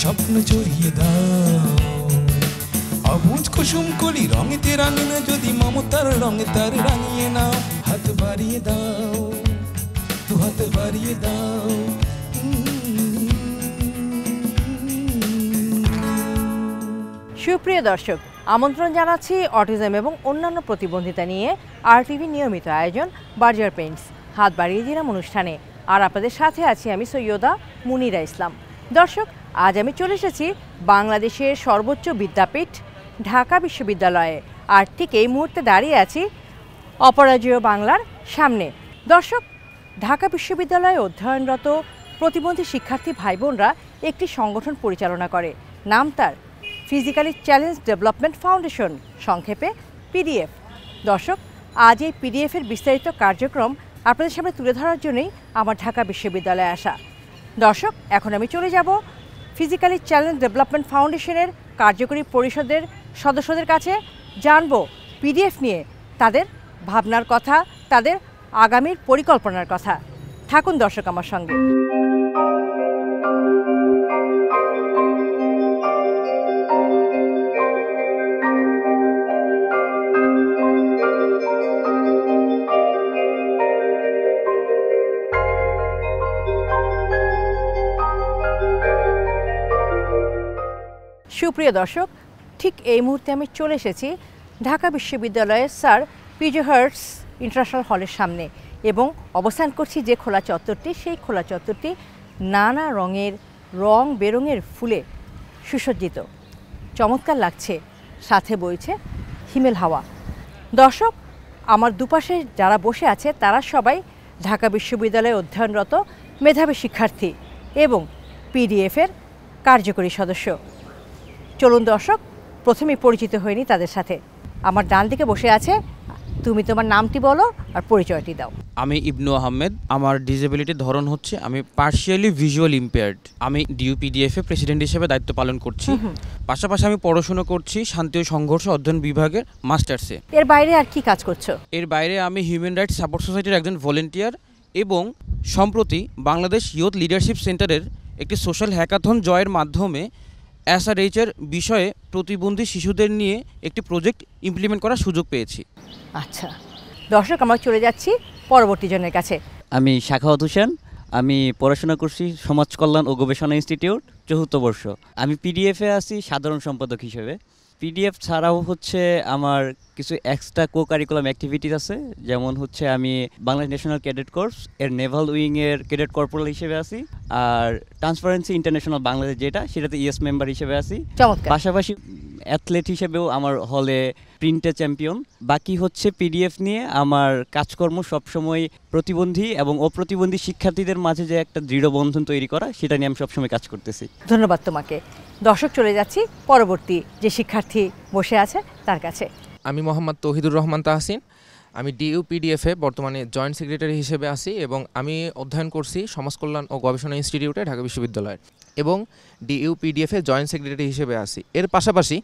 স্বপ্ন জড়িয়ে দাও অবুঝ কুসুম কলি রঙেতে রাঙিয়ে যদি মমতার রঙে তার রাঙিয়ে নাও হাত বাড়িয়ে দাও দু হাত বাড়িয়ে দাও সুপ্রিয় দর্শক, আমন্ত্রণ জানাচ্ছি অটিজম এবং অন্যান্য প্রতিবন্ধিতা নিয়ে RTV নিয়মিত আয়োজন বার্জার পেইন্টস হাত বাড়িয়ে দিলাম অনুষ্ঠানে। আর আপনাদের সাথে আছি আমি সৈয়দা মুনিরা ইসলাম। দর্শক, আজ আমি চলে এসেছি বাংলাদেশের সর্বোচ্চ বিদ্যাপীঠ ঢাকা বিশ্ববিদ্যালয়ে, আর ঠিক এই মুহূর্তে দাঁড়িয়ে আছি অপরাজেয় বাংলার সামনে। দর্শক, ঢাকা বিশ্ববিদ্যালয়ে অধ্যয়নরত প্রতিবন্ধী শিক্ষার্থী ভাই বোনরা একটি সংগঠন পরিচালনা করে, নাম তার ফিজিক্যালি চ্যালেঞ্জ ডেভেলপমেন্ট ফাউন্ডেশন, সংক্ষেপে PDF। দর্শক, আজ এই PDF-এর বিস্তারিত কার্যক্রম আপনাদের সামনে তুলে ধরার জন্যই আমার ঢাকা বিশ্ববিদ্যালয়ে আসা। দর্শক, এখন আমি চলে যাব ফিজিক্যালি চ্যালেঞ্জ ডেভেলপমেন্ট ফাউন্ডেশনের কার্যকরী পরিষদের সদস্যদের কাছে, জানবো PDF নিয়ে তাদের ভাবনার কথা, তাদের আগামীর পরিকল্পনার কথা। থাকুন দর্শক আমার সঙ্গে। সুপ্রিয় দর্শক, ঠিক এই মুহূর্তে আমি চলে এসেছি ঢাকা বিশ্ববিদ্যালয়ের স্যার PJ হার্টস ইন্টারন্যাশনাল হলের সামনে এবং অবস্থান করছি যে খোলা চত্বরটি, সেই খোলা চত্বরটি নানা রঙের রং বেরঙের ফুলে সুসজ্জিত, চমৎকার লাগছে, সাথে বইছে হিমেল হাওয়া। দর্শক, আমার দুপাশে যারা বসে আছে তারা সবাই ঢাকা বিশ্ববিদ্যালয়ে অধ্যয়নরত মেধাবী শিক্ষার্থী এবং PDF-এর কার্যকরী সদস্য। চলুন দর্শক, প্রথমেই পরিচিত হয়নি তাদের সাথে। আমার ডান দিকে বসে আছে, তুমি তোমার নামটি বলো আর পরিচয়টি দাও। আমি ইবনু আহমেদ, আমার ডিসেবিলিটির ধরন হচ্ছে আমি পার্শিয়ালি ভিজুয়াল ইম্পেয়ার্ড। আমি DUPDF-এ প্রেসিডেন্ট হিসেবে দায়িত্ব পালন করছি। পাশাপাশি আমি পড়াশোনা করছি শান্তি ও সংঘর্ষ অধ্যয়ন বিভাগের মাস্টার্সে। এর বাইরে আর কি কাজ করছো? এর বাইরে আমি হিউম্যান রাইটস সাপোর্ট সোসাইটির একজন ভলেন্টিয়ার এবং সম্প্রতি বাংলাদেশ ইয়ুথ লিডারশিপ সেন্টারের একটি সোশ্যাল হ্যাকাথন জয়ের মাধ্যমে SRH-এর বিষয়ে প্রতিবন্ধী শিশুদের নিয়ে একটি প্রজেক্ট ইমপ্লিমেন্ট করার সুযোগ পেয়েছি। আচ্ছা দর্শক, আমরা চলে যাচ্ছি পরবর্তী জনের কাছে। আমি শাখাওয়াত হোসেন, আমি পড়াশোনা করছি সমাজ কল্যাণ ও গবেষণা ইনস্টিটিউট, 4th বর্ষ। আমি PDF-এ আছি সাধারণ সম্পাদক হিসেবে। PDF ছাড়াও হচ্ছে আমার কিছু এক্সট্রা কো কারিকুলাম অ্যাক্টিভিটিস আছে, যেমন হচ্ছে আমি বাংলাদেশ ন্যাশনাল ক্যাডেট কর্পস এর নেভাল উইংয়ের ক্যাডেট কর্পোরাল হিসেবে আছি, আর ট্রান্সপারেন্সি ইন্টারন্যাশনাল বাংলাদেশ সেটাতে ES মেম্বার হিসেবে আছি। পাশাপাশি অ্যাথলেট হিসেবেও আমার হলে প্রিন্টে চ্যাম্পিয়ন। বাকি হচ্ছে PDF নিয়ে আমার কাজকর্ম সবসময় প্রতিবন্ধী এবং অপ্রতিবন্ধী শিক্ষার্থীদের মাঝে যে একটা দৃঢ় বন্ধন তৈরি করা, সেটা নিয়ে আমি সবসময় কাজ করতেছি। ধন্যবাদ তোমাকে। দর্শক, চলে যাচ্ছি পরবর্তী যে শিক্ষার্থী বসে আছে তার কাছে। আমি মোহাম্মদ তৌহিদুর রহমান তাহসিন, আমি DUPDF-এ বর্তমানে জয়েন্ট সেক্রেটারি হিসেবে আছি এবং আমি অধ্যয়ন করছি সমাজ কল্যাণ ও গবেষণা ইনস্টিটিউটে ঢাকা বিশ্ববিদ্যালয়ের এবং DUPDF-এ জয়েন্ট সেক্রেটারি হিসেবে আছি। এর পাশাপাশি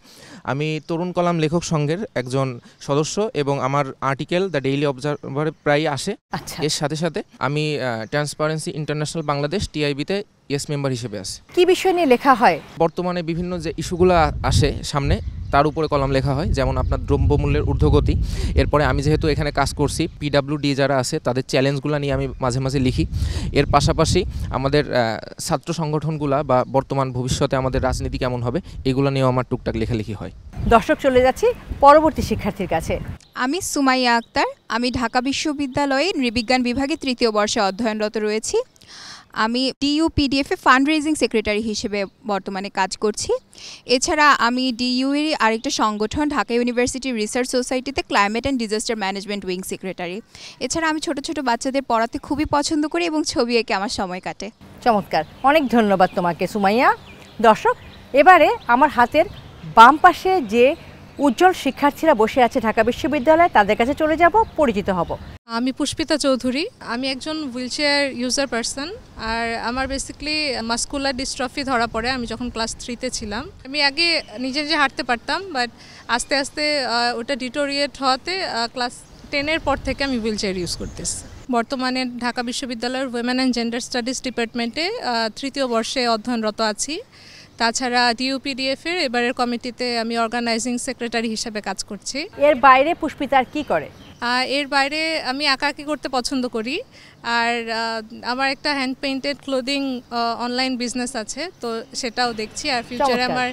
আমি তরুণ কলাম লেখক সংঘের একজন সদস্য এবং আমার আর্টিকেল দ্য ডেইলি অবজারভারে প্রায় আসে। এর সাথে সাথে আমি ট্রান্সপারেন্সি ইন্টারন্যাশনাল বাংলাদেশ TIB-তে ES মেম্বার হিসেবে আছি। কি বিষয় নিয়ে লেখা হয়? বর্তমানে বিভিন্ন যে ইস্যুগুলো আসে সামনে তার উপরে কলাম লেখা হয়, যেমন আপনার দ্রব্যমূল্যের ঊর্ধ্বগতি। এরপরে আমি যেহেতু এখানে কাজ করছি, PWD যারা আছে তাদের চ্যালেঞ্জগুলো নিয়ে আমি মাঝে মাঝে লিখি। এর পাশাপাশি আমাদের ছাত্র সংগঠনগুলা বা বর্তমান ভবিষ্যতে আমাদের রাজনীতি কেমন হবে এগুলো নিয়েও আমার টুকটাক লেখালেখি হয়। দর্শক, চলে যাচ্ছি পরবর্তী শিক্ষার্থীর কাছে। আমি সুমাইয়া আক্তার, আমি ঢাকা বিশ্ববিদ্যালয়ে নৃবিজ্ঞান বিভাগে 3য় বর্ষে অধ্যয়নরত রয়েছি। আমি DUPDF-এ ফান্ড রেজিং সেক্রেটারি হিসেবে বর্তমানে কাজ করছি। এছাড়া আমি DU-এর আরেকটা সংগঠন ঢাকা ইউনিভার্সিটি রিসার্চ সোসাইটিতে climate and disaster management wing secretary. এছাড়া আমি ছোট ছোট বাচ্চাদের পড়াতে খুবই পছন্দ করি এবং ছবি এঁকে আমার সময় কাটে। চমৎকার, অনেক ধন্যবাদ তোমাকে সুমাইয়া। দর্শক, এবারে আমার হাতের বাম পাশে যে উজ্জ্বল শিক্ষার্থীরা বসে আছে ঢাকা বিশ্ববিদ্যালয়ে, তাদের কাছে চলে যাব, পরিচিত হব। আমি পুষ্পিতা চৌধুরী, আমি একজন হুইলচেয়ার ইউজার পারসন। আর আমার বেসিক্যালি মাস্কুলার ডিস্ট্রফি ধরা পড়ে আমি যখন ক্লাস 3-তে ছিলাম। আমি আগে নিজে নিজে হাঁটতে পারতাম, বাট আস্তে আস্তে ওটা ডিটোরিয়েট হওয়াতে ক্লাস 10-এর পর থেকে আমি হুইলচেয়ার ইউজ করতেছি। বর্তমানে ঢাকা বিশ্ববিদ্যালয়ের উইমেন অ্যান্ড জেন্ডার স্টাডিজ ডিপার্টমেন্টে 3য় বর্ষে অধ্যয়নরত আছি। তাছাড়া DUPDF এর এবারের কমিটিতে আমি অর্গানাইজিং সেক্রেটারি হিসেবে কাজ করছি। এর বাইরে পুষ্পিতা আর কি করে? এর বাইরে আমি আঁকাআঁকি করতে পছন্দ করি, আর আমার একটা hand painted clothing online business আছে, তো সেটাও দেখছি। আর ফিউচারে আমার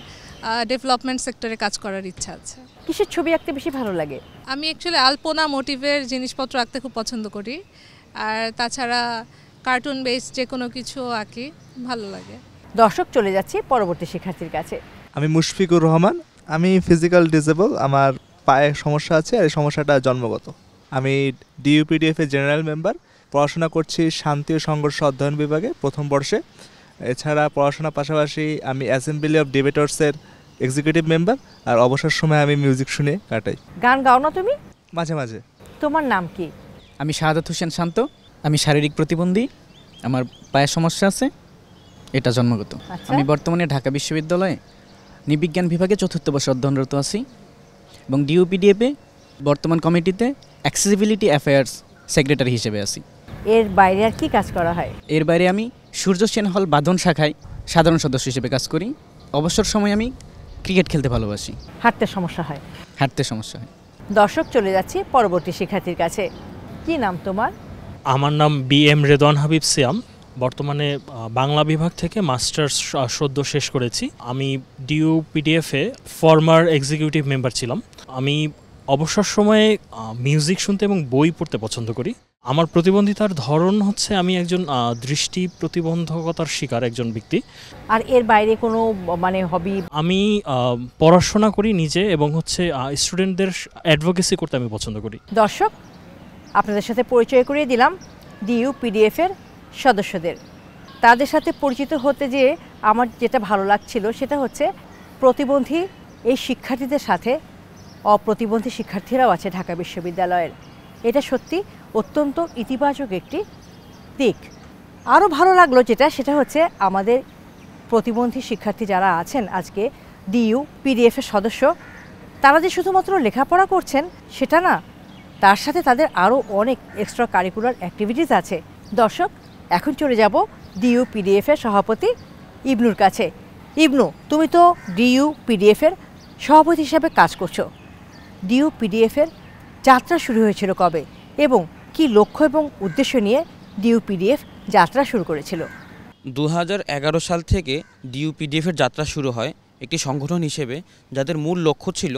ডেভেলপমেন্ট সেক্টরে কাজ করার ইচ্ছা আছে। কিসের ছবি আঁকতে বেশি ভালো লাগে? আমি অ্যাকচুয়ালি আলপনা মোটিভের জিনিসপত্র আঁকতে খুব পছন্দ করি, আর তাছাড়া কার্টুন বেসড যে কোনো কিছু আঁকি, ভালো লাগে। দর্শক, চলে যাচ্ছি পরবর্তী শিক্ষার্থীর কাছে। আমি মুশফিকুর রহমান, আমি ফিজিক্যাল ডিসেবল, আমার পায়ে সমস্যা আছে আর এই সমস্যাটা জন্মগত। আমি DUPDF এর জেনারেল মেম্বার, পড়াশোনা করছি শান্তি ও সংঘর্ষ অধ্যয়ন বিভাগে প্রথম বর্ষে। এছাড়া পড়াশোনার পাশাপাশি আমি অ্যাসেম্বলি অফ ডিবেটর্সের এক্সিকিউটিভ মেম্বার, আর অবসর সময় আমি মিউজিক শুনে কাটাই। গান গাও না তুমি? মাঝে মাঝে। তোমার নাম কি? আমি শাহাদাত হোসেন শান্ত, আমি শারীরিক প্রতিবন্ধী, আমার পায়ের সমস্যা আছে, এটা জন্মগত। আমি বর্তমানে ঢাকা বিশ্ববিদ্যালয়ে নৃবিজ্ঞান বিভাগে ৪র্থ বর্ষে অধ্যয়নরত আছি এবং DUPDF এ বর্তমান কমিটিতে অ্যাক্সেসিবিলিটি অ্যাফেয়ার্স সেক্রেটারি হিসেবে আছি। এর বাইরে আর কি কাজ করা হয়? এর বাইরে আমি সূর্য সেন হল বাঁধন শাখায় সাধারণ সদস্য হিসেবে কাজ করি। অবসর সময় আমি ক্রিকেট খেলতে ভালোবাসি। হাঁটতে সমস্যা হয়? হাঁটতে সমস্যা হয়। দর্শক, চলে যাচ্ছি পরবর্তী শিক্ষার্থীর কাছে। কি নাম তোমার? আমার নাম BM রেদওয়ান হাবিব সিয়াম, বর্তমানে বাংলা বিভাগ থেকে মাস্টার্স সদ্য শেষ করেছি। আমি DUPDF এ ফর্মার এক্সিকিউটিভ মেম্বার ছিলাম। আমি অবসর সময়ে মিউজিক শুনতে এবং বই পড়তে পছন্দ করি। আমার প্রতিবন্ধিতার ধরন হচ্ছে আমি একজন দৃষ্টি প্রতিবন্ধকতার শিকার একজন ব্যক্তি। আর এর বাইরে কোনো মানে হবি? আমি পড়াশোনা করি নিজে এবং হচ্ছে স্টুডেন্টদের অ্যাডভোকেসি করতে আমি পছন্দ করি। দর্শক, আপনাদের সাথে পরিচয় করিয়ে দিলাম DUPDF এর সদস্যদের। তাদের সাথে পরিচিত হতে যে আমার যেটা ভালো লাগছিল সেটা হচ্ছে প্রতিবন্ধী এই শিক্ষার্থীদের সাথে অপ্রতিবন্ধী শিক্ষার্থীরাও আছে ঢাকা বিশ্ববিদ্যালয়ের। এটা সত্যি অত্যন্ত ইতিবাচক একটি দিক। আরও ভালো লাগলো সেটা হচ্ছে আমাদের প্রতিবন্ধী শিক্ষার্থী যারা আছেন আজকে DUPDF এর সদস্য, তারা যে শুধুমাত্র লেখাপড়া করছেন সেটা না, তার সাথে তাদের আরও অনেক এক্সট্রা কারিকুলার অ্যাক্টিভিটিস আছে। দর্শক, এখন চলে যাব DUPDF এর সভাপতি ইবনুর কাছে। ইবনু, তুমি তো DUPDF এর সভাপতি হিসাবে কাজ করছো। DUPDF এর যাত্রা শুরু হয়েছিল কবে এবং কি লক্ষ্য এবং উদ্দেশ্য নিয়ে DUPDF যাত্রা শুরু করেছিল? 2011 সাল থেকে DUPDF এর যাত্রা শুরু হয় একটি সংগঠন হিসেবে, যাদের মূল লক্ষ্য ছিল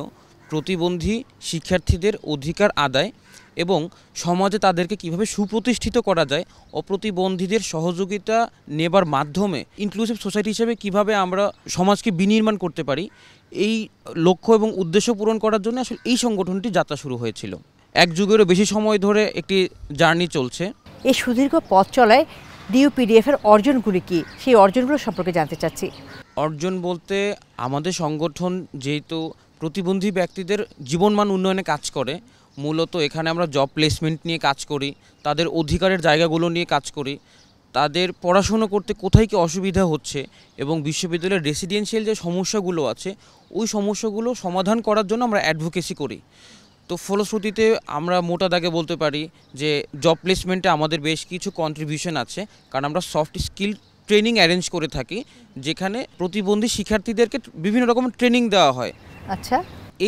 প্রতিবন্ধী শিক্ষার্থীদের অধিকার আদায় এবং সমাজে তাদেরকে কিভাবে সুপ্রতিষ্ঠিত করা যায়, অপ্রতিবন্ধীদের সহযোগিতা নেবার মাধ্যমে ইনক্লুসিভ সোসাইটি হিসেবে কিভাবে আমরা সমাজকে বিনির্মাণ করতে পারি, এই লক্ষ্য এবং উদ্দেশ্য পূরণ করার জন্য আসলে এই সংগঠনটি যাত্রা শুরু হয়েছিল। এক যুগেরও বেশি সময় ধরে একটি জার্নি চলছে। এই সুদীর্ঘ পথ চলায় DUPDF এর অর্জনগুলি কি, সেই অর্জনগুলো সম্পর্কে জানতে চাচ্ছি। অর্জন বলতে আমাদের সংগঠন যেহেতু প্রতিবন্ধী ব্যক্তিদের জীবনমান উন্নয়নে কাজ করে, মূলত এখানে আমরা জব প্লেসমেন্ট নিয়ে কাজ করি, তাদের অধিকারের জায়গাগুলো নিয়ে কাজ করি, তাদের পড়াশুনো করতে কোথায় কি অসুবিধা হচ্ছে এবং বিশ্ববিদ্যালয়ের রেসিডেন্সিয়াল যে সমস্যাগুলো আছে ওই সমস্যাগুলো সমাধান করার জন্য আমরা অ্যাডভোকেসি করি। তো ফলশ্রুতিতে আমরা মোটা দাগে বলতে পারি যে জব প্লেসমেন্টে আমাদের বেশ কিছু কন্ট্রিবিউশন আছে, কারণ আমরা সফট স্কিল ট্রেনিং অ্যারেঞ্জ করে থাকি, যেখানে প্রতিবন্ধী শিক্ষার্থীদেরকে বিভিন্ন রকমের ট্রেনিং দেওয়া হয়। আচ্ছা,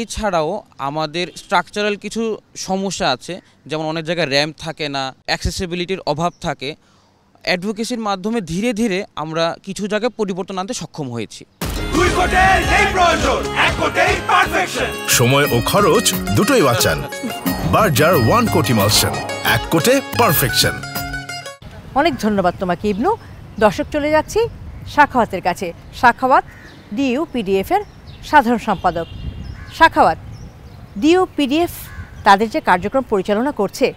এছাড়াও আমাদের স্ট্রাকচারাল কিছু সমস্যা আছে, যেমন অনেক জায়গায় র্যাম্প থাকে না, অ্যাক্সেসিবিলিটির অভাব থাকে। অ্যাডভোকেসির মাধ্যমে ধীরে ধীরে আমরা কিছু জায়গায় পরিবর্তন আনতে সক্ষম হয়েছি। সময় ও খরচ দুটোই বাঁচান। বার্জার 1 কোট ইমালশন, 1 কোটে পারফেকশন। অনেক ধন্যবাদ তোমাকে ইবনু। দর্শক, চলে যাচ্ছি সাখাওয়াতের কাছে। সাখাওয়াত DUPDF এর সাধারণ সম্পাদক। সাখাওয়াত, DUPDF তাদের যে কার্যক্রম পরিচালনা করছে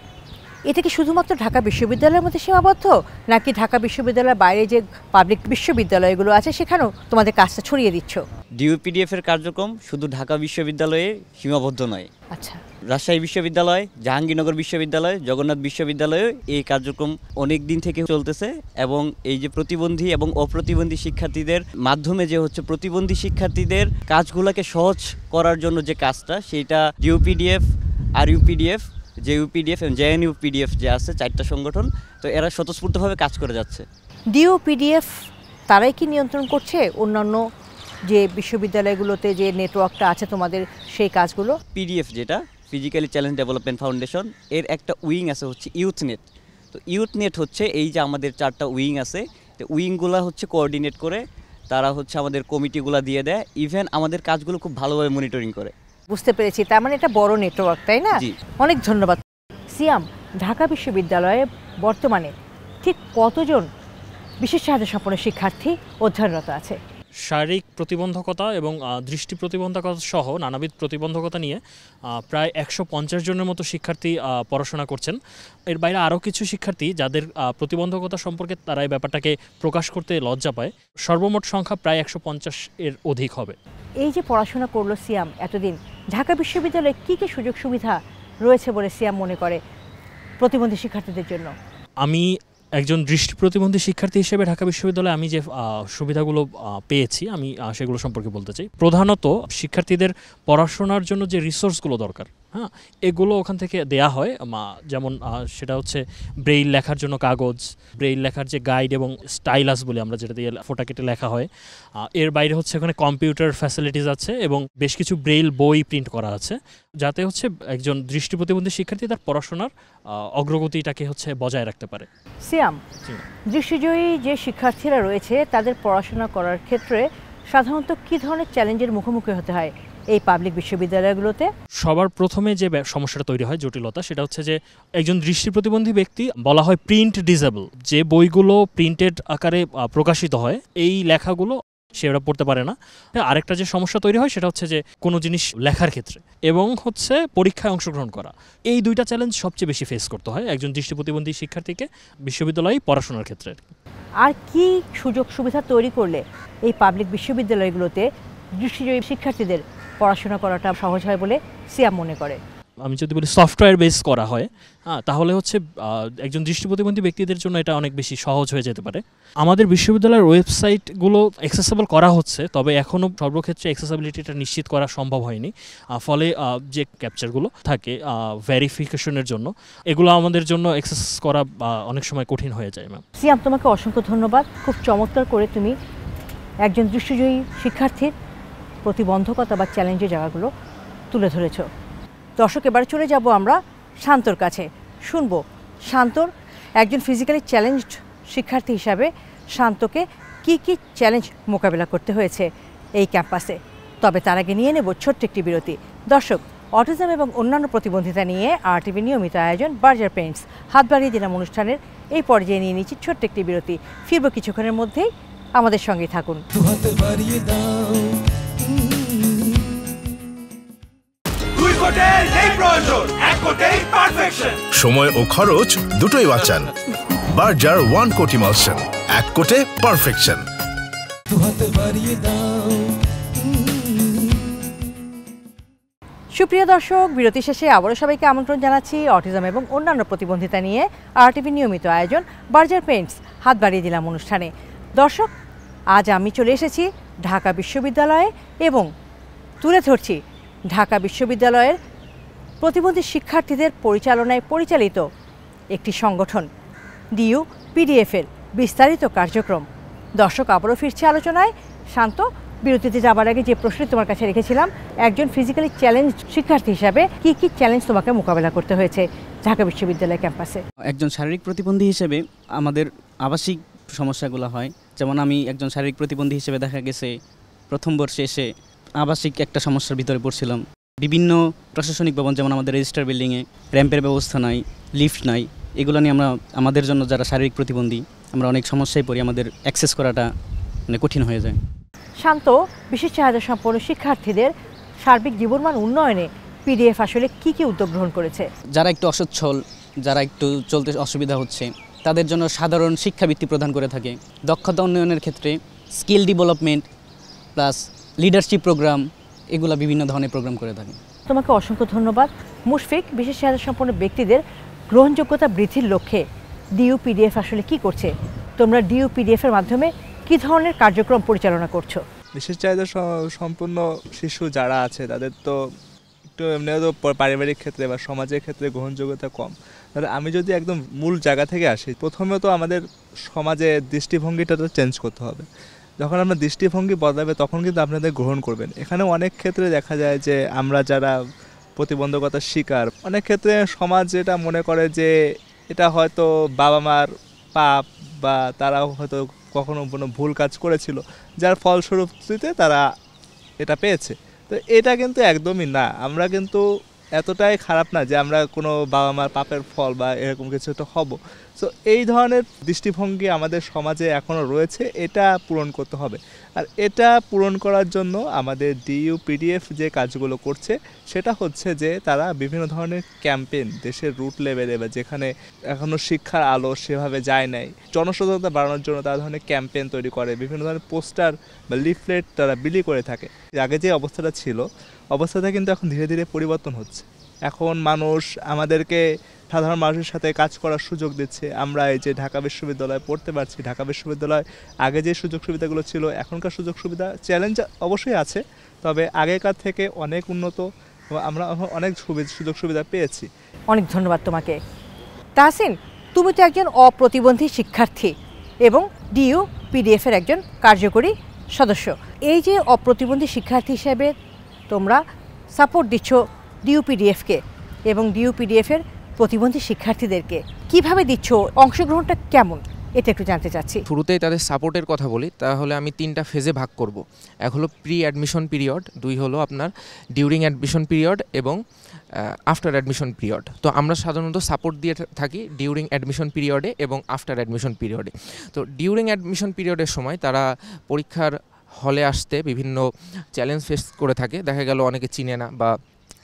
এটা কি শুধুমাত্র ঢাকা বিশ্ববিদ্যালয়ের মধ্যে সীমাবদ্ধ, নাকি ঢাকা বিশ্ববিদ্যালয়ের বাইরে যে পাবলিক বিশ্ববিদ্যালয়গুলো আছে সেখানেও তোমাদের কাজটা ছড়িয়ে দিচ্ছ? DUPDF এর কার্যক্রম শুধু ঢাকা বিশ্ববিদ্যালয়ে সীমাবদ্ধ নয়। আচ্ছা, রাজশাহী বিশ্ববিদ্যালয়, জাহাঙ্গীরনগর বিশ্ববিদ্যালয়, জগন্নাথ বিশ্ববিদ্যালয়ে এই কার্যক্রম অনেক দিন থেকে চলতেছে এবং এই যে প্রতিবন্ধী এবং অপ্রতিবন্ধী শিক্ষার্থীদের মাধ্যমে যে হচ্ছে প্রতিবন্ধী শিক্ষার্থীদের কাজগুলোকে সহজ করার জন্য যে কাজটা, সেইটা DUPDF, RUPDF, JUPDF এবং JNUPDF যে আছে, 4টা সংগঠন, তো এরা স্বতঃস্ফূর্তভাবে কাজ করে যাচ্ছে। DUPDF তারাই কি নিয়ন্ত্রণ করছে অন্যান্য যে বিশ্ববিদ্যালয়গুলোতে যে নেটওয়ার্কটা আছে তোমাদের সেই কাজগুলো? পিডিএফ যেটা ফিজিক্যালি চ্যালেঞ্জ ডেভেলপমেন্ট ফাউন্ডেশন, এর একটা উইং আছে হচ্ছে ইউথ নেট। তো ইউথ নেট হচ্ছে এই যে আমাদের 4টা উইং আছে, তো উইংগুলো হচ্ছে কোঅর্ডিনেট করে, তারা হচ্ছে আমাদের কমিটিগুলো দিয়ে দেয়, ইভেন আমাদের কাজগুলো খুব ভালোভাবে মনিটরিং করে। বুঝতে পেরেছি, তার মানে এটা বড় নেটওয়ার্ক, তাই না? অনেক ধন্যবাদ। সিয়াম, ঢাকা বিশ্ববিদ্যালয়ে বর্তমানে ঠিক কতজন বিশেষ চাহিদা সম্পন্ন শিক্ষার্থী অধ্যয়নরত আছে? শারীরিক প্রতিবন্ধকতা এবং দৃষ্টি প্রতিবন্ধকতা সহ নানাবিধ প্রতিবন্ধকতা নিয়ে প্রায় 150 জনের মতো শিক্ষার্থী পড়াশোনা করছেন। এর বাইরে আরও কিছু শিক্ষার্থী যাদের প্রতিবন্ধকতা সম্পর্কে তারা এই ব্যাপারটাকে প্রকাশ করতে লজ্জা পায়। সর্বমোট সংখ্যা প্রায় 150 এর অধিক হবে। এই যে পড়াশোনা করলো সিয়াম এতদিন, ঢাকা বিশ্ববিদ্যালয়ে কী কী সুযোগ সুবিধা রয়েছে বলে সিয়াম মনে করে প্রতিবন্ধী শিক্ষার্থীদের জন্য? আমি একজন দৃষ্টি প্রতিবন্ধী শিক্ষার্থী হিসেবে ঢাকা বিশ্ববিদ্যালয়ে আমি যে সুবিধাগুলো পেয়েছি আমি সেগুলো সম্পর্কে বলতে চাই। প্রধানত শিক্ষার্থীদের পড়াশোনার জন্য যে রিসোর্সগুলো দরকার, হ্যাঁ, এগুলো ওখান থেকে দেয়া হয়। যেমন সেটা হচ্ছে ব্রেইল লেখার জন্য কাগজ, ব্রেইল লেখার যে গাইড এবং স্টাইলাস বলে আমরা যেটা দিয়ে ফোটা কেটে লেখা হয়। এর বাইরে হচ্ছে এখানে কম্পিউটার ফ্যাসিলিটিস আছে এবং বেশ কিছু ব্রেইল বই প্রিন্ট করা আছে, যাতে হচ্ছে একজন দৃষ্টি প্রতিবন্ধী শিক্ষার্থী তার পড়াশোনার অগ্রগতিটাকে হচ্ছে বজায় রাখতে পারে। সিয়াম, দৃষ্টিজয়ী যে শিক্ষার্থীরা রয়েছে তাদের পড়াশোনা করার ক্ষেত্রে সাধারণত কী ধরনের চ্যালেঞ্জের মুখোমুখি হতে হয় এই পাবলিক বিশ্ববিদ্যালয়গুলোতে? সবার প্রথমে যে সমস্যাটা তৈরি হয়, জটিলতা, সেটা হচ্ছে যে একজন দৃষ্টি প্রতিবন্ধী ব্যক্তি, বলা হয় প্রিন্ট ডিসেবল, যে বইগুলো প্রিন্টেড আকারে প্রকাশিত হয় এই লেখাগুলো সে ওরা পড়তে পারে না। আরেকটা যে সমস্যা তৈরি হয় সেটা হচ্ছে যে কোনো জিনিস লেখার ক্ষেত্রে এবং হচ্ছে পরীক্ষায় অংশগ্রহণ করা। এই দুইটা চ্যালেঞ্জ সবচেয়ে বেশি ফেস করতে হয় একজন দৃষ্টি প্রতিবন্ধী শিক্ষার্থীকে বিশ্ববিদ্যালয়ে পড়াশোনার ক্ষেত্রে। আর কি সুযোগ সুবিধা তৈরি করলে এই পাবলিক বিশ্ববিদ্যালয়গুলোতে দৃষ্টিজয়ী শিক্ষার্থীদের পড়াশোনা করাটা সহজ হয় বলে সিয়াম মনে করে? আমি যদি বলি সফটওয়্যার বেস করা হয়, তাহলে হচ্ছে একজন দৃষ্টি প্রতিবন্ধী ব্যক্তিদের জন্য এটা অনেক বেশি সহজ হয়ে যেতে পারে। আমাদের বিশ্ববিদ্যালয়ের ওয়েবসাইটগুলো অ্যাক্সেসেবল করা হচ্ছে, তবে এখনও সর্বক্ষেত্রে অ্যাক্সেসিবিলিটিটা নিশ্চিত করা সম্ভব হয়নি। ফলে যে ক্যাপচারগুলো থাকে ভেরিফিকেশনের জন্য, এগুলো আমাদের জন্য অ্যাক্সেস করা অনেক সময় কঠিন হয়ে যায়। ম্যাম সিয়াম, তোমাকে অসংখ্য ধন্যবাদ। খুব চমৎকার করে তুমি একজন দৃষ্টিজয়ী শিক্ষার্থীর প্রতিবন্ধকতা বা চ্যালেঞ্জের জায়গাগুলো তুলে ধরেছ। দর্শক, এবারে চলে যাব আমরা শান্তর কাছে, শুনবো শান্তর একজন ফিজিক্যালি চ্যালেঞ্জড শিক্ষার্থী হিসাবে শান্তকে কি কি চ্যালেঞ্জ মোকাবেলা করতে হয়েছে এই ক্যাম্পাসে। তবে তার আগে নিয়ে নেব ছোট্ট একটি বিরতি। দর্শক, অটিজম এবং অন্যান্য প্রতিবন্ধিতা নিয়ে RTV নিয়মিত আয়োজন বার্জার পেইন্টস হাত বাড়িয়ে দিলাম অনুষ্ঠানের এই পর্যায়ে নিয়ে নিচ্ছি ছোট্ট একটি বিরতি। ফিরব কিছুক্ষণের মধ্যেই, আমাদের সঙ্গেই থাকুন। সময় ও খরচ দুটোই বাঁচান। বার্জার 1 কোট ইমালশন, 1 কোটে পারফেকশন। সুপ্রিয় দর্শক, বিরতি শেষে আবারও সবাইকে আমন্ত্রণ জানাচ্ছি অটিজম এবং অন্যান্য প্রতিবন্ধিতা নিয়ে RTV নিয়মিত আয়োজন বার্জার পেইন্টস হাত বাড়িয়ে দিলাম অনুষ্ঠানে। দর্শক, আজ আমি চলে এসেছি ঢাকা বিশ্ববিদ্যালয়ে এবং তুলে ধরছি ঢাকা বিশ্ববিদ্যালয়ের প্রতিবন্ধী শিক্ষার্থীদের পরিচালনায় পরিচালিত একটি সংগঠন DU-PDF-এর বিস্তারিত কার্যক্রম। দর্শক, আবারও ফিরছে আলোচনায়। শান্ত, বিরতিতে যাবার আগে যে প্রশ্নটি তোমার কাছে রেখেছিলাম, একজন ফিজিক্যালি চ্যালেঞ্জ শিক্ষার্থী হিসাবে কি কি চ্যালেঞ্জ তোমাকে মোকাবেলা করতে হয়েছে ঢাকা বিশ্ববিদ্যালয় ক্যাম্পাসে? একজন শারীরিক প্রতিবন্ধী হিসেবে আমাদের আবাসিক সমস্যাগুলো হয়। যেমন আমি একজন শারীরিক প্রতিবন্ধী হিসেবে দেখা গেছে প্রথম বর্ষে এসে আবাসিক একটা সমস্যার ভিতরে পড়ছিলাম। বিভিন্ন প্রশাসনিক ভবন, যেমন আমাদের রেজিস্টার বিল্ডিংয়ে র্যাম্পের ব্যবস্থা নাই, লিফট নাই, এগুলো নিয়ে আমাদের জন্য যারা শারীরিক প্রতিবন্ধী আমরা অনেক সমস্যায় পড়ি, আমাদের অ্যাক্সেস করাটা মানে কঠিন হয়ে যায়। শান্ত, বিশেষ চাহিদা সম্পন্ন শিক্ষার্থীদের সার্বিক জীবনমান উন্নয়নে PDF আসলে কি কি উদ্যোগ গ্রহণ করেছে? যারা একটু অসচ্ছল, যারা একটু চলতে অসুবিধা হচ্ছে, তাদের জন্য সাধারণ শিক্ষাবৃত্তি প্রদান করে থাকে। দক্ষতা উন্নয়নের ক্ষেত্রে skill development plus leadership program, এগুলো বিভিন্ন ধরনের প্রোগ্রাম করে থাকে। তোমাকে অসংখ্য ধন্যবাদ। মুশফিক, বিশেষ চাহিদা সম্পন্ন ব্যক্তিদের গ্রহণযোগ্যতা বৃদ্ধির লক্ষ্যে DU-PDF আসলে কি করছে? তোমরা DU-PDF-এর মাধ্যমে কি ধরনের কার্যক্রম পরিচালনা করছো? বিশেষ চাহিদা সম্পন্ন শিশু যারা আছে তাদের তো একটু এমনিও পারিবারিক ক্ষেত্রে বা সমাজের ক্ষেত্রে গ্রহণযোগ্যতা কম। তাহলে আমি যদি একদম মূল জায়গা থেকে আসি, প্রথমে তো আমাদের সমাজে দৃষ্টিভঙ্গিটা তো চেঞ্জ করতে হবে। যখন আপনার দৃষ্টিভঙ্গি বদলাবে তখন কিন্তু আপনাদের গ্রহণ করবেন। এখানে অনেক ক্ষেত্রে দেখা যায় যে আমরা যারা প্রতিবন্ধকতার শিকার, অনেক ক্ষেত্রে সমাজ যেটা মনে করে যে এটা হয়তো বাবা মার পাপ, বা তারাও হয়তো কখনো কোনো ভুল কাজ করেছিল যার ফলস্বরূপতে তারা এটা পেয়েছে। তো এটা কিন্তু একদমই না, আমরা কিন্তু এতটাই খারাপ না যে আমরা কোনো বাবা মার পাপের ফল বা এরকম কিছু একটা হব। সো এই ধরনের দৃষ্টিভঙ্গি আমাদের সমাজে এখনও রয়েছে, এটা পূরণ করতে হবে। আর এটা পূরণ করার জন্য আমাদের DUPDF যে কাজগুলো করছে সেটা হচ্ছে যে তারা বিভিন্ন ধরনের ক্যাম্পেইন দেশের রুট লেভেলে বা যেখানে এখনও শিক্ষার আলো সেভাবে যায় নাই, জনসচেতনতা বাড়ানোর জন্য তারা ধরনের ক্যাম্পেইন তৈরি করে, বিভিন্ন ধরনের পোস্টার বা লিফলেট তারা বিলি করে থাকে। আগে যে অবস্থাটা ছিল অবস্থাটা কিন্তু এখন ধীরে ধীরে পরিবর্তন হচ্ছে। এখন মানুষ আমাদেরকে সাধারণ মানুষের সাথে কাজ করার সুযোগ দিচ্ছে। আমরা এই যে ঢাকা বিশ্ববিদ্যালয়ে পড়তে পারছি, ঢাকা বিশ্ববিদ্যালয় আগে যে সুযোগ সুবিধাগুলো ছিল এখনকার সুযোগ সুবিধা চ্যালেঞ্জ অবশ্যই আছে, তবে আগেকার থেকে অনেক উন্নত, আমরা অনেক সুযোগ সুবিধা পেয়েছি। অনেক ধন্যবাদ তোমাকে। তাহসিন, তুমি তো একজন অপ্রতিবন্ধী শিক্ষার্থী এবং DUPDF-এর একজন কার্যকরী সদস্য। এই যে অপ্রতিবন্ধী শিক্ষার্থী হিসেবে তোমরা সাপোর্ট দিচ্ছ DUPDF-কে এবং DUPDF-এর প্রতিবন্ধী শিক্ষার্থীদেরকে কিভাবে দিচ্ছ, অংশগ্রহণটা কেমন, এটা একটু জানতে চাচ্ছি। শুরুতেই তাদের সাপোর্টের কথা বলি, তাহলে আমি 3টা ফেজে ভাগ করব। এক হলো প্রি অ্যাডমিশন পিরিয়ড, 2 হলো আপনার ডিউরিং অ্যাডমিশন পিরিয়ড এবং আফটার অ্যাডমিশন পিরিয়ড। তো আমরা সাধারণত সাপোর্ট দিয়ে থাকি ডিউরিং অ্যাডমিশন পিরিয়ডে এবং আফটার অ্যাডমিশন পিরিয়ডে। তো ডিউরিং অ্যাডমিশন পিরিয়ডের সময় তারা পরীক্ষার হলে আসতে বিভিন্ন চ্যালেঞ্জ ফেস করে থাকে। দেখা গেল অনেকে চিনে না বা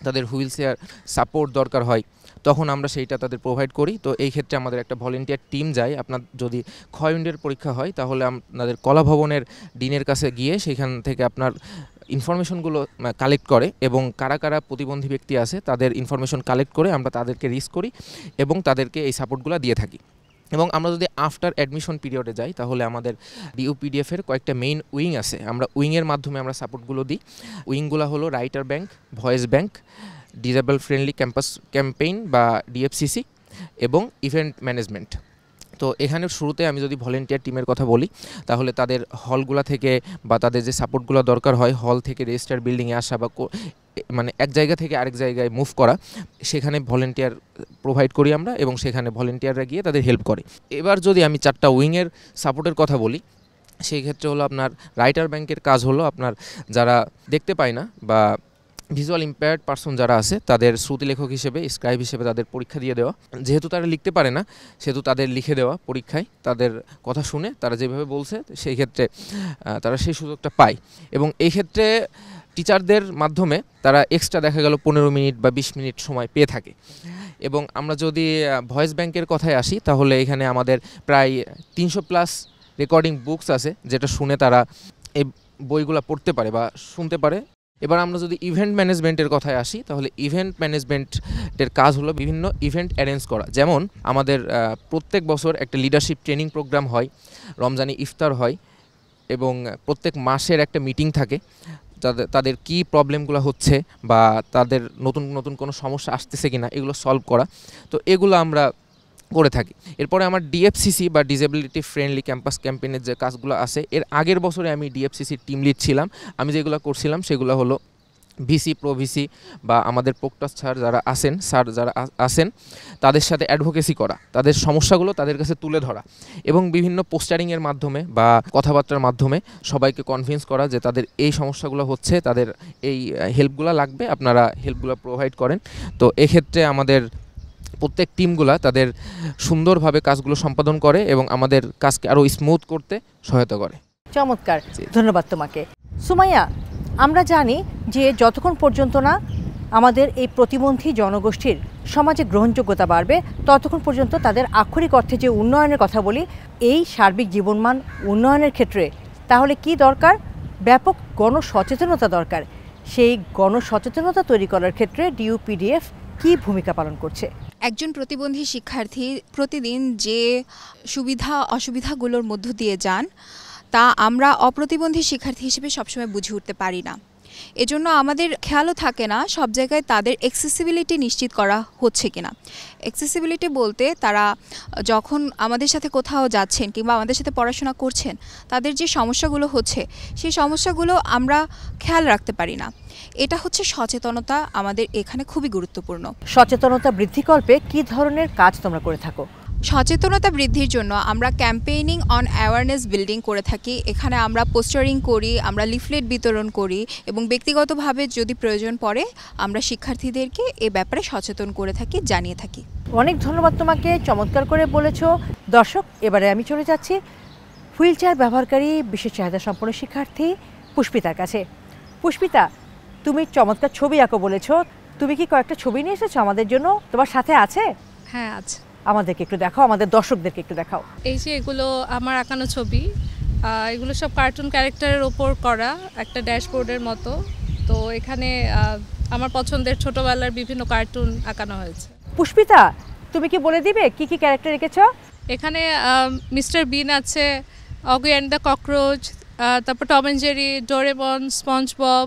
তাদের হুইল চেয়ার সাপোর্ট দরকার হয়, তখন আমরা সেইটা তাদের প্রোভাইড করি। তো এই ক্ষেত্রে আমাদের একটা ভলেন্টিয়ার টিম যায়। আপনার যদি ক্ষয়উইন্ডের পরীক্ষা হয় তাহলে আপনাদের কলা ভবনের ডিনের কাছে গিয়ে সেখান থেকে আপনার ইনফরমেশনগুলো কালেক্ট করে এবং কারা কারা প্রতিবন্ধী ব্যক্তি আছে তাদের ইনফরমেশন কালেক্ট করে আমরা তাদেরকে রিস্ক করি এবং তাদেরকে এই সাপোর্টগুলো দিয়ে থাকি। এবং আমরা যদি আফটার অ্যাডমিশন পিরিয়ডে যাই তাহলে আমাদের DUPDF-এর কয়েকটা মেইন উইং আছে, আমরা উইংয়ের মাধ্যমে আমরা সাপোর্টগুলো দিই। উইংগুলো হলো writer bank, voice bank, disable friendly campus campaign বা DFCC এবং ইভেন্ট ম্যানেজমেন্ট। তো এখানে শুরুতে আমি যদি ভলেন্টিয়ার টিমের কথা বলি তাহলে তাদের হলগুলো থেকে বা তাদের যে সাপোর্টগুলো দরকার হয়, হল থেকে রেজিস্টার বিল্ডিংয়ে আসা বা মানে এক জায়গা থেকে আরেক জায়গায় মুভ করা, সেখানে ভলেন্টিয়ার প্রোভাইড করি আমরা এবং সেখানে ভলেন্টিয়াররা গিয়ে তাদের হেল্প করে। এবার যদি আমি 4টা উইংয়ের সাপোর্টের কথা বলি, সেই ক্ষেত্রে হলো আপনার রাইটার ব্যাংকের কাজ হলো আপনার যারা দেখতে পায় না বা ভিজুয়াল ইম্পেয়ার্ড পারসন যারা আছে তাদের শ্রুতিলেখক হিসেবে, স্ক্রাইব হিসেবে তাদের পরীক্ষা দিয়ে দেওয়া। যেহেতু তারা লিখতে পারে না সেহেতু তাদের লিখে দেওয়া পরীক্ষায়, তাদের কথা শুনে তারা যেভাবে বলছে সেই ক্ষেত্রে তারা সেই সুযোগটা পায়। এবং এই ক্ষেত্রে টিচারদের মাধ্যমে তারা এক্সট্রা দেখা গেল 15 মিনিট বা 20 মিনিট সময় পেয়ে থাকে। এবং আমরা যদি ভয়েস ব্যাংকের কথায় আসি তাহলে এখানে আমাদের প্রায় 300+ রেকর্ডিং বুকস আছে যেটা শুনে তারা এই বইগুলো পড়তে পারে বা শুনতে পারে। এবার আমরা যদি ইভেন্ট ম্যানেজমেন্টের কথায় আসি তাহলে ইভেন্ট ম্যানেজমেন্টের কাজ হলো বিভিন্ন ইভেন্ট অ্যারেঞ্জ করা। যেমন আমাদের প্রত্যেক বছর একটা লিডারশিপ ট্রেনিং প্রোগ্রাম হয়, রমজানি ইফতার হয় এবং প্রত্যেক মাসের একটা মিটিং থাকে, তাদের কি প্রবলেমগুলো হচ্ছে বা তাদের নতুন নতুন কোনো সমস্যা আসতেছে কিনা এগুলো সলভ করা। তো এগুলো আমরা করে থাকি। এরপরে আমার DFCC বা ডিসেবিলিটি ফ্রেন্ডলি ক্যাম্পাস ক্যাম্পেইনের যে কাজগুলো আছে, এর আগের বছরে আমি DFCC টিম লিড ছিলাম। আমি যেগুলো করছিলাম সেগুলো হলো ভিসি, প্রভিসি বা আমাদের প্রক্টর স্যার যারা আছেন তাদের সাথে অ্যাডভোকেসি করা, তাদের সমস্যাগুলো তাদের কাছে তুলে ধরা এবং বিভিন্ন পোস্টারিংয়ের মাধ্যমে বা কথাবার্তার মাধ্যমে সবাইকে কনভিন্স করা যে তাদের এই সমস্যাগুলো হচ্ছে, তাদের এই হেল্পগুলো লাগবে, আপনারা হেল্পগুলো প্রোভাইড করেন। তো এক্ষেত্রে আমাদের প্রত্যেক টিমগুলা তাদের সুন্দরভাবে কাজগুলো সম্পাদন করে এবং আমাদের কাজকে আরও স্মুথ করতে সহায়তা করে। চমৎকার, ধন্যবাদ তোমাকে। সুমাইয়া, আমরা জানি যে যতক্ষণ পর্যন্ত না আমাদের এই প্রতিবন্ধী জনগোষ্ঠীর সমাজে গ্রহণযোগ্যতা বাড়বে ততক্ষণ পর্যন্ত তাদের আক্ষরিক অর্থে যে উন্নয়নের কথা বলি, এই সার্বিক জীবনমান উন্নয়নের ক্ষেত্রে তাহলে কি দরকার? ব্যাপক গণসচেতনতা দরকার। সেই গণসচেতনতা তৈরি করার ক্ষেত্রে DUPDF কি ভূমিকা পালন করছে? একজন প্রতিবন্ধী শিক্ষার্থী প্রতিদিন যে সুবিধা অসুবিধাগুলোর মধ্য দিয়ে যান তা আমরা অপ্রতিবন্ধী শিক্ষার্থী হিসেবে সবসময় বুঝে উঠতে পারি না। এজন্য আমাদের খেয়ালও থাকে না সব জায়গায় তাদের অ্যাক্সেসিবিলিটি নিশ্চিত করা হচ্ছে কিনা। অ্যাক্সেসিবিলিটি বলতে তারা যখন আমাদের সাথে কোথাও যাচ্ছেন কিংবা আমাদের সাথে পড়াশোনা করছেন, তাদের যে সমস্যাগুলো হচ্ছে সেই সমস্যাগুলো আমরা খেয়াল রাখতে পারি না। এটা হচ্ছে সচেতনতা আমাদের এখানে খুবই গুরুত্বপূর্ণ। সচেতনতা বৃদ্ধিকল্পে কী ধরনের কাজ তোমরা করে থাকো? সচেতনতা বৃদ্ধির জন্য আমরা ক্যাম্পেইনিং অন অ্যাওয়ারনেস বিল্ডিং করে থাকি। এখানে আমরা পোস্টারিং করি, আমরা লিফলেট বিতরণ করি এবং ব্যক্তিগতভাবে যদি প্রয়োজন পড়ে আমরা শিক্ষার্থীদেরকে এ ব্যাপারে সচেতন করে থাকি, জানিয়ে থাকি। অনেক ধন্যবাদ তোমাকে, চমৎকার করে বলেছো। দর্শক, এবারে আমি চলে যাচ্ছি হুইল চেয়ার ব্যবহারকারী বিশেষ চাহিদা সম্পন্ন শিক্ষার্থী পুষ্পিতার কাছে। পুষ্পিতা, তুমি চমৎকার ছবি আঁকো বলেছো, তুমি কি কয়েকটা ছবি নিয়ে এসেছো আমাদের জন্য? তোমার সাথে আছে? হ্যাঁ আছে। আমাদেরকে একটু দেখাও, আমাদের দর্শকদেরকে একটু দেখাও। এই যে এগুলো আমার আঁকানো ছবি, এগুলো সব কার্টুন ক্যারেক্টারের ওপর করা একটা ড্যাশবোর্ডের মতো। তো এখানে আমার পছন্দের ছোটবেলার বিভিন্ন কার্টুন আঁকানো হয়েছে। পুষ্পিতা, তুমি কি বলে দিবে কি কি ক্যারেক্টার রেখেছো? এখানে মিস্টার বিন আছে, অগি অ্যান্ড দ্য ককরোচ, তারপর Tom and Jerry, Doraemon, sponge Bob.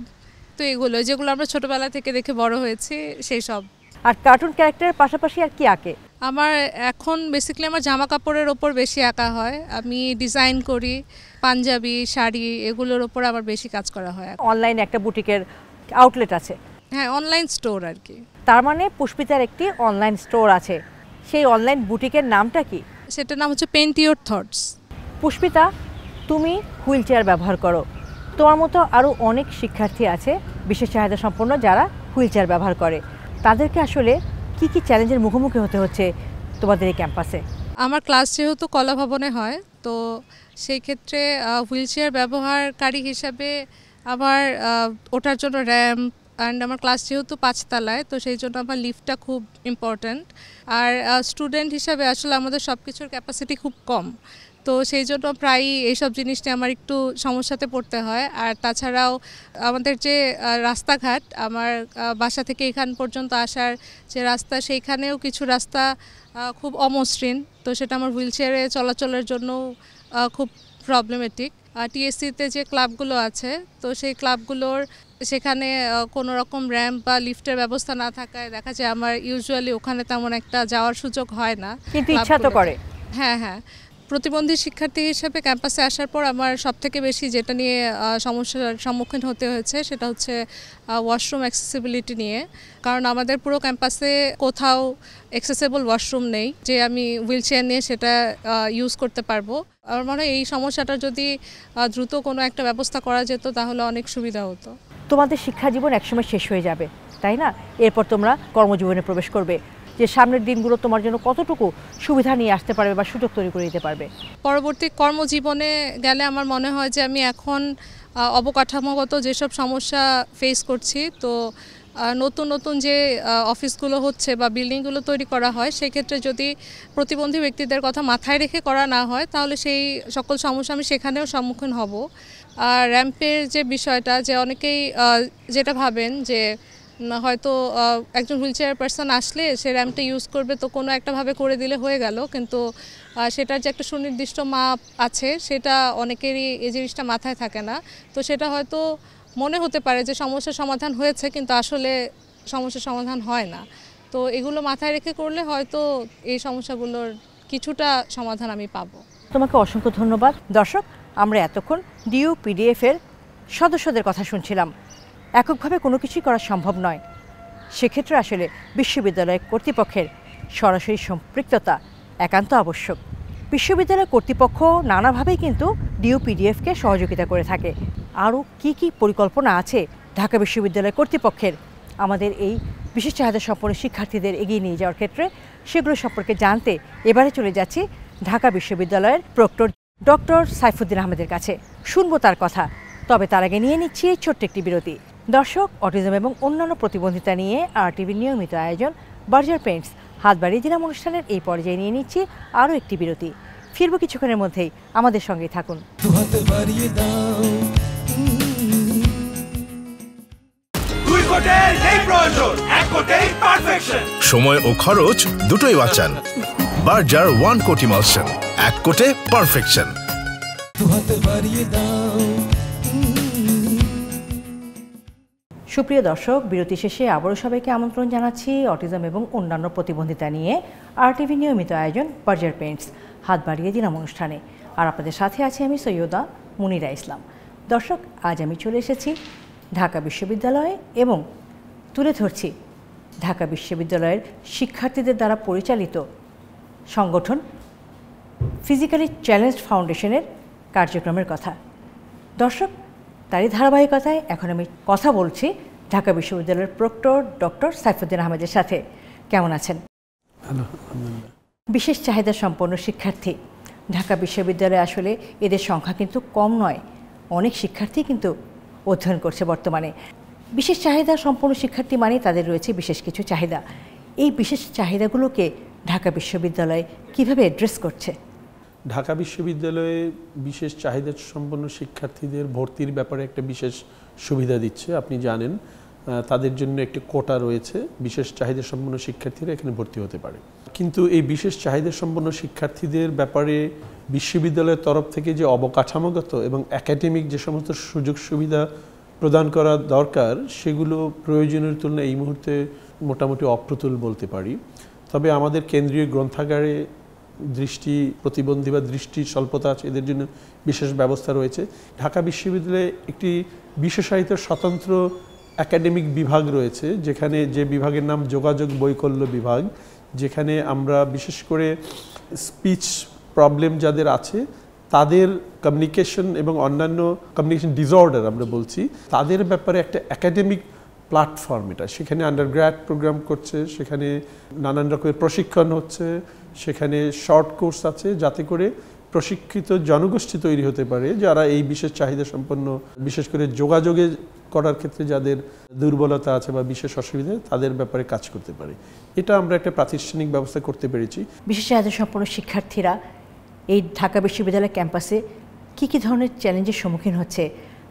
তো এগুলো যেগুলো আমরা ছোটবেলা থেকে দেখে বড় হয়েছি সেই সব। আর কার্টুন ক্যারেক্টারের পাশাপাশি আর কি আঁকে? আমার এখন বেসিক্যালি আমার জামা কাপড়ের ওপর বেশি আঁকা হয়। আমি ডিজাইন করি, পাঞ্জাবি, শাড়ি, এগুলোর ওপর আমার বেশি কাজ করা হয়। অনলাইনে একটা বুটিকের আউটলেট আছে? হ্যাঁ, অনলাইন স্টোর আর কি। তার মানে পুষ্পিতার একটি অনলাইন স্টোর আছে, সেই অনলাইন বুটিকের নামটা কি? সেটার নাম হচ্ছে পেইন্ট ইওর থটস। পুষ্পিতা, তুমি হুইল চেয়ার ব্যবহার করো, তোমার মতো আরও অনেক শিক্ষার্থী আছে বিশেষ চাহিদা সম্পন্ন যারা হুইল চেয়ার ব্যবহার করে। তাদেরকে আসলে কি কি চ্যালেঞ্জের মুখোমুখি হতে হচ্ছে তোমাদের এই ক্যাম্পাসে? আমার ক্লাস যেহেতু কলা ভবনে হয়, তো সেই ক্ষেত্রে হুইল চেয়ার ব্যবহারকারী হিসাবে আমার ওঠার জন্য র্যাম্প, অ্যান্ড আমার ক্লাস যেহেতু 5 তলায়, তো সেই জন্য আমার লিফটটা খুব ইম্পর্ট্যান্ট। আর স্টুডেন্ট হিসাবে আসলে আমাদের সব কিছুর ক্যাপাসিটি খুব কম, তো সেই জন্য প্রায়ই এইসব জিনিস নিয়ে আমার একটু সমস্যাতে পড়তে হয়। আর তাছাড়াও আমাদের যে রাস্তাঘাট, আমার বাসা থেকে এখান পর্যন্ত আসার যে রাস্তা, সেইখানেও কিছু রাস্তা খুব অমসৃণ, তো সেটা আমার হুইল চেয়ারে চলাচলের জন্য খুব প্রবলেমেটিক। টিএসসিতে যে ক্লাবগুলো আছে, তো সেই ক্লাবগুলোর সেখানে কোনো রকম র্যাম্প বা লিফটের ব্যবস্থা না থাকায় দেখা যায় আমার ইউজুয়ালি ওখানে তেমন একটা যাওয়ার সুযোগ হয় না, কিন্তু ইচ্ছা তো করে। হ্যাঁ হ্যাঁ, প্রতিবন্ধী শিক্ষার্থী হিসেবে ক্যাম্পাসে আসার পর আমার সবথেকে বেশি যেটা নিয়ে সমস্যার সম্মুখীন হতে হয়েছে সেটা হচ্ছে ওয়াশরুম অ্যাক্সেসিবিলিটি নিয়ে। কারণ আমাদের পুরো ক্যাম্পাসে কোথাও অ্যাক্সেসেবল ওয়াশরুম নেই যে আমি হুইল চেয়ার নিয়ে সেটা ইউজ করতে পারবো। আমার মনে হয় এই সমস্যাটা যদি দ্রুত কোনো একটা ব্যবস্থা করা যেত তাহলে অনেক সুবিধা হতো। তোমাদের শিক্ষা জীবন একসময় শেষ হয়ে যাবে, তাই না? এরপর তোমরা কর্মজীবনে প্রবেশ করবে, যে সামনের দিনগুলো তোমার জন্য কতটুকু সুবিধা নিয়ে আসতে পারবে বা সুযোগ তৈরি করে দিতে পারবে। পরবর্তী কর্মজীবনে গেলে আমার মনে হয় যে আমি এখন অবকাঠামোগত যেসব সমস্যা ফেস করছি, তো নতুন নতুন যে অফিসগুলো হচ্ছে বা বিল্ডিংগুলো তৈরি করা হয়, সেক্ষেত্রে যদি প্রতিবন্ধী ব্যক্তিদের কথা মাথায় রেখে করা না হয় তাহলে সেই সকল সমস্যা আমি সেখানেও সম্মুখীন হব। আর র্যাম্পের যে বিষয়টা, যে অনেকেই যেটা ভাবেন যে হয়তো একজন হুইল চেয়ার পার্সন আসলে সে র্যাম্পটা ইউজ করবে, তো কোনো একটাভাবে করে দিলে হয়ে গেল, কিন্তু সেটার যে একটা সুনির্দিষ্ট মাপ আছে সেটা অনেকেরই এই জিনিসটা মাথায় থাকে না। তো সেটা হয়তো মনে হতে পারে যে সমস্যার সমাধান হয়েছে, কিন্তু আসলে সমস্যার সমাধান হয় না। তো এগুলো মাথায় রেখে করলে হয়তো এই সমস্যাগুলোর কিছুটা সমাধান আমি পাবো। তোমাকে অসংখ্য ধন্যবাদ। দর্শক, আমরা এতক্ষণ DUPDF-এর সদস্যদের কথা শুনছিলাম। এককভাবে কোনো কিছুই করা সম্ভব নয়, সেক্ষেত্রে আসলে বিশ্ববিদ্যালয় কর্তৃপক্ষের সরাসরি সম্পৃক্ততা একান্ত আবশ্যক। বিশ্ববিদ্যালয় কর্তৃপক্ষ নানাভাবেই কিন্তু DUPDF-কে সহযোগিতা করে থাকে। আরও কি কি পরিকল্পনা আছে ঢাকা বিশ্ববিদ্যালয় কর্তৃপক্ষের আমাদের এই বিশেষ চাহিদা সম্পন্ন শিক্ষার্থীদের এগিয়ে নিয়ে যাওয়ার ক্ষেত্রে, সেগুলো সম্পর্কে জানতে এবারে চলে যাচ্ছি ঢাকা বিশ্ববিদ্যালয়ের প্রক্টর ডক্টর সাইফুদ্দিন আহমেদের কাছে। শুনবো তার কথা, তবে তার আগে নিয়ে নিচ্ছি ছোট্ট একটি বিরতি। দর্শক, অটিজম এবং অন্যান্য প্রতিবন্ধিতা নিয়ে RTVর নিয়মিত আয়োজন বার্জার পেইন্টস হাত বাড়িয়ে দিলাম অনুষ্ঠানের এই পর্যায়ে নিয়ে নিচ্ছি আরও একটি বিরতি। ফিরবো কিছুক্ষণের মধ্যেই, আমাদের সঙ্গেই থাকুন। সময় ও খরচ দুটোই বাঁচান। বার্জার 1 কোট ইমালশন, 1 কোটে পারফেকশন। সুপ্রিয় দর্শক, বিরতি শেষে আবারও সবাইকে আমন্ত্রণ জানাচ্ছি অটিজম এবং অন্যান্য প্রতিবন্ধিতা নিয়ে RTV নিয়মিত আয়োজন বার্জার পেইন্টস হাত বাড়িয়ে দিলাম অনুষ্ঠানে। আর আপনাদের সাথে আছি আমি সৈয়দা মুনিরা ইসলাম। দর্শক, আজ আমি চলে এসেছি ঢাকা বিশ্ববিদ্যালয়ে এবং তুলে ধরছি ঢাকা বিশ্ববিদ্যালয়ের শিক্ষার্থীদের দ্বারা পরিচালিত সংগঠন ফিজিক্যালি চ্যালেঞ্জড ফাউন্ডেশনের কার্যক্রমের কথা। দর্শক, তারই ধারাবাহিকতায় এখন আমি কথা বলছি ঢাকা বিশ্ববিদ্যালয়ের প্রক্টর ডক্টর সাইফুদ্দিন আহমেদের সাথে। কেমন আছেন? বিশেষ চাহিদা সম্পন্ন শিক্ষার্থী ঢাকা বিশ্ববিদ্যালয়ে, আসলে এদের সংখ্যা কিন্তু কম নয়, অনেক শিক্ষার্থী কিন্তু অধ্যয়ন করছে বর্তমানে। বিশেষ চাহিদা সম্পন্ন শিক্ষার্থী মানে তাদের রয়েছে বিশেষ কিছু চাহিদা। এই বিশেষ চাহিদাগুলোকে ঢাকা বিশ্ববিদ্যালয় কিভাবে অ্যাড্রেস করছে? ঢাকা বিশ্ববিদ্যালয়ে বিশেষ চাহিদা সম্পন্ন শিক্ষার্থীদের ভর্তির ব্যাপারে একটা বিশেষ সুবিধা দিচ্ছে। আপনি জানেন তাদের জন্য একটি কোটা রয়েছে, বিশেষ চাহিদা সম্পন্ন শিক্ষার্থীরা এখানে ভর্তি হতে পারে। কিন্তু এই বিশেষ চাহিদা সম্পন্ন শিক্ষার্থীদের ব্যাপারে বিশ্ববিদ্যালয়ের তরফ থেকে যে অবকাঠামোগত এবং একাডেমিক যে সমস্ত সুযোগ সুবিধা প্রদান করা দরকার, সেগুলো প্রয়োজনের তুলনায় এই মুহূর্তে মোটামুটি অপ্রতুল বলতে পারি। তবে আমাদের কেন্দ্রীয় গ্রন্থাগারে দৃষ্টি প্রতিবন্ধী বা দৃষ্টি স্বল্পতা আছে, এদের জন্য বিশেষ ব্যবস্থা রয়েছে। ঢাকা বিশ্ববিদ্যালয়ে একটি বিশেষায়িত স্বতন্ত্র একাডেমিক বিভাগ রয়েছে, যেখানে যে বিভাগের নাম যোগাযোগ বৈকল্য বিভাগ, যেখানে আমরা বিশেষ করে স্পিচ প্রবলেম যাদের আছে তাদের কমিউনিকেশন এবং অন্যান্য কমিউনিকেশন ডিসঅর্ডার আমরা বলছি, তাদের ব্যাপারে একটা একাডেমিক প্ল্যাটফর্ম এটা। সেখানে আন্ডারগ্র্যাড প্রোগ্রাম করছে, সেখানে নানান রকমের প্রশিক্ষণ হচ্ছে, সেখানে শর্ট কোর্স আছে, যাতে করে প্রশিক্ষিত জনগোষ্ঠী তৈরি হতে পারে যারা এই বিশেষ চাহিদা সম্পন্ন, বিশেষ করে যোগাযোগে করার ক্ষেত্রে যাদের দুর্বলতা আছে বা বিশেষ অসুবিধা, তাদের ব্যাপারে কাজ করতে পারে। এটা আমরা একটা প্রাতিষ্ঠানিক ব্যবস্থা করতে পেরেছি। বিশেষ চাহিদা সম্পন্ন শিক্ষার্থীরা এই ঢাকা বিশ্ববিদ্যালয় ক্যাম্পাসে কি কি ধরনের চ্যালেঞ্জের সম্মুখীন হচ্ছে?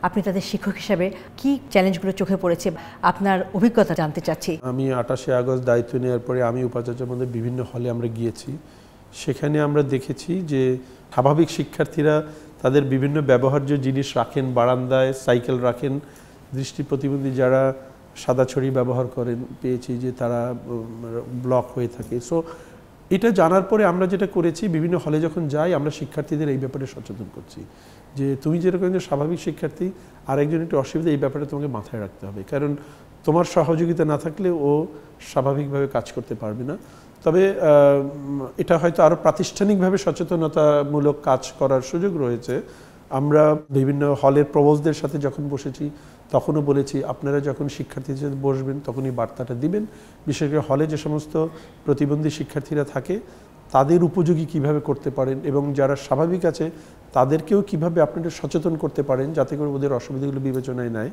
আপনি তাদের শিক্ষক হিসাবে কি চ্যালেঞ্জগুলো চোখে পড়েছে, আপনার অভিজ্ঞতা জানতে চাচ্ছি। আমি 28শে আগস্ট দায়িত্ব নেওয়ার পরে আমি উপাচার্যের মধ্যে বিভিন্ন হলে আমরা গিয়েছি। সেখানে আমরা দেখেছি যে স্বাভাবিক শিক্ষার্থীরা তাদের বিভিন্ন ব্যবহার্য জিনিস রাখেন, বারান্দায় সাইকেল রাখেন। দৃষ্টি প্রতিবন্ধী যারা সাদা ছড়ি ব্যবহার করেন, পেয়েছি যে তারা ব্লক হয়ে থাকে। সো এটা জানার পরে আমরা যেটা করেছি, বিভিন্ন হলে যখন যাই আমরা শিক্ষার্থীদের এই ব্যাপারে সচেতন করছি যে তুমি যেরকম যে স্বাভাবিক শিক্ষার্থী, আর একজন একটু অসুবিধা, এই ব্যাপারে তোমাকে মাথায় রাখতে হবে, কারণ তোমার সহযোগিতা না থাকলে ও স্বাভাবিকভাবে কাজ করতে পারবে না। তবে এটা হয়তো আরও প্রাতিষ্ঠানিকভাবে সচেতনতামূলক কাজ করার সুযোগ রয়েছে। আমরা বিভিন্ন হলের প্রভোস্টদের সাথে যখন বসেছি তখনও বলেছি আপনারা যখন শিক্ষার্থীদের সাথে বসবেন তখনই বার্তাটা দিবেন, বিশেষ করে হলে যে সমস্ত প্রতিবন্ধী শিক্ষার্থীরা থাকে তাদের উপযোগী কিভাবে করতে পারেন এবং যারা স্বাভাবিক আছে তাদেরকেও কিভাবে আপনারা সচেতন করতে পারেন যাতে করে ওদের অসুবিধাগুলো বিবেচনায় নেয়।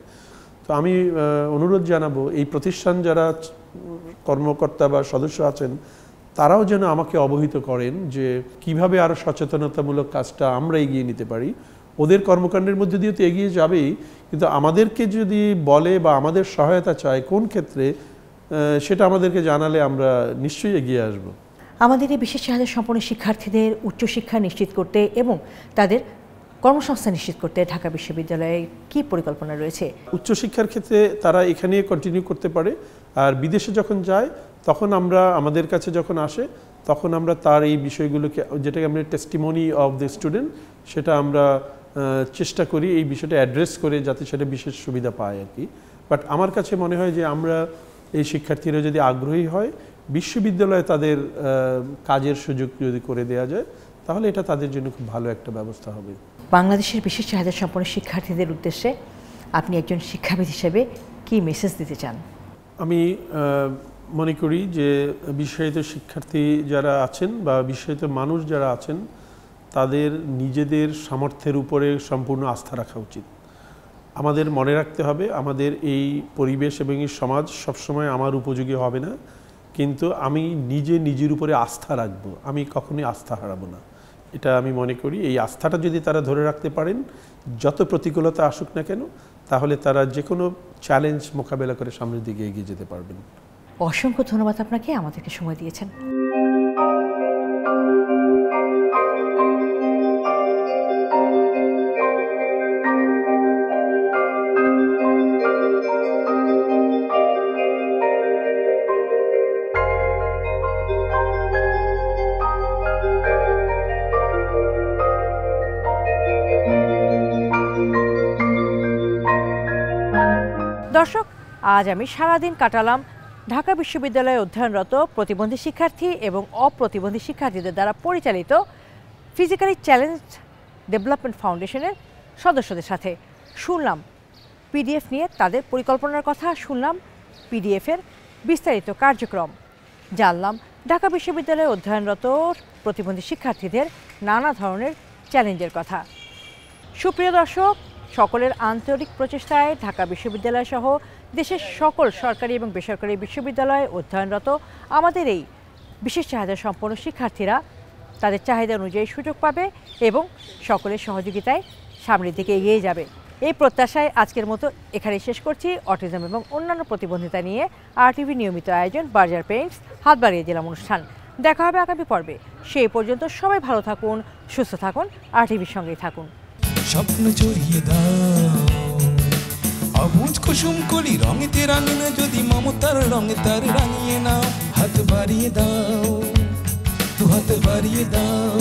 তো আমি অনুরোধ জানাবো এই প্রতিষ্ঠান যারা কর্মকর্তা বা সদস্য আছেন তারাও যেন আমাকে অবহিত করেন যে কিভাবে আরও সচেতনতামূলক কাজটা আমরা এগিয়ে নিতে পারি। ওদের কর্মকাণ্ডের মধ্যে দিয়ে তো এগিয়ে যাবেই, কিন্তু আমাদেরকে যদি বলে বা আমাদের সহায়তা চায় কোন ক্ষেত্রে, সেটা আমাদেরকে জানালে আমরা নিশ্চয়ই এগিয়ে আসব। আমাদের এই বিশেষ চাহিদা সম্পন্ন শিক্ষার্থীদের উচ্চশিক্ষা নিশ্চিত করতে এবং তাদের কর্মসংস্থান নিশ্চিত করতে ঢাকা বিশ্ববিদ্যালয়ে কি পরিকল্পনা রয়েছে? উচ্চশিক্ষার ক্ষেত্রে তারা এখানে কন্টিনিউ করতে পারে, আর বিদেশে যখন যায় তখন আমরা আমাদের কাছে যখন আসে তখন আমরা তার এই বিষয়গুলোকে, যেটাকে আমরা টেস্টিমনি অফ দ্য স্টুডেন্ট, সেটা আমরা চেষ্টা করি এই বিষয়টা অ্যাড্রেস করে যাতে সেটা বিশেষ সুবিধা পায় আর কি। বাট আমার কাছে মনে হয় যে আমরা এই শিক্ষার্থীরা যদি আগ্রহী হয়, বিশ্ববিদ্যালয়ে তাদের কাজের সুযোগ যদি করে দেওয়া যায় তাহলে এটা তাদের জন্য খুব ভালো একটা ব্যবস্থা হবে। বাংলাদেশের বিশেষ চাহিদা সম্পন্ন শিক্ষার্থীদের উদ্দেশ্যে আপনি একজন শিক্ষাবিদ হিসেবে কি মেসেজ দিতে চান? আমি মনে করি যে বিশেষায়িত শিক্ষার্থী যারা আছেন বা বিশেষায়িত মানুষ যারা আছেন তাদের নিজেদের সামর্থ্যের উপরে সম্পূর্ণ আস্থা রাখা উচিত। আমাদের মনে রাখতে হবে আমাদের এই পরিবেশ এবং এই সমাজ সবসময় আমার উপযোগী হবে না, কিন্তু আমি নিজের উপরে আস্থা রাখবো, আমি কখনোই আস্থা হারাবো না। এটা আমি মনে করি এই আস্থাটা যদি তারা ধরে রাখতে পারেন, যত প্রতিকূলতা আসুক না কেন, তাহলে তারা যে কোনো চ্যালেঞ্জ মোকাবেলা করে সামনের দিকে এগিয়ে যেতে পারবেন। অসংখ্য ধন্যবাদ আপনাকে আমাদেরকে সময় দিয়েছেন। দর্শক, আজ আমি সারাদিন কাটালাম ঢাকা বিশ্ববিদ্যালয়ে অধ্যয়নরত প্রতিবন্ধী শিক্ষার্থী এবং অপ্রতিবন্ধী শিক্ষার্থীদের দ্বারা পরিচালিত ফিজিক্যালি চ্যালেঞ্জ ডেভেলপমেন্ট ফাউন্ডেশনের সদস্যদের সাথে। শুনলাম পিডিএফ নিয়ে তাদের পরিকল্পনার কথা, শুনলাম পিডিএফের বিস্তারিত কার্যক্রম, জানলাম ঢাকা বিশ্ববিদ্যালয়ে অধ্যয়নরত প্রতিবন্ধী শিক্ষার্থীদের নানা ধরনের চ্যালেঞ্জের কথা। সুপ্রিয় দর্শক, সকলের আন্তরিক প্রচেষ্টায় ঢাকা বিশ্ববিদ্যালয় সহ দেশের সকল সরকারি এবং বেসরকারি বিশ্ববিদ্যালয়ে অধ্যয়নরত আমাদের এই বিশেষ চাহিদা সম্পন্ন শিক্ষার্থীরা তাদের চাহিদা অনুযায়ী সুযোগ পাবে এবং সকলের সহযোগিতায় সামনের দিকে এগিয়ে যাবে। এই প্রত্যাশায় আজকের মতো এখানে শেষ করছি। অটিজম এবং অন্যান্য প্রতিবন্ধিতা নিয়ে RTV নিয়মিত আয়োজন বার্জার পেইন্টস হাত বাড়িয়ে দিলাম অনুষ্ঠান। দেখা হবে আগামী পর্বে। সেই পর্যন্ত সবাই ভালো থাকুন, সুস্থ থাকুন, RTVর সঙ্গেই থাকুন। স্বপ্ন জড়িয়ে দাও অবুঝ কুসুম কলি রঙেতে রাঙিয়ে, যদি মমতার রঙে তার রাঙিয়ে নাও। হাত বাড়িয়ে দাও, দু হাত বাড়িয়ে দাও।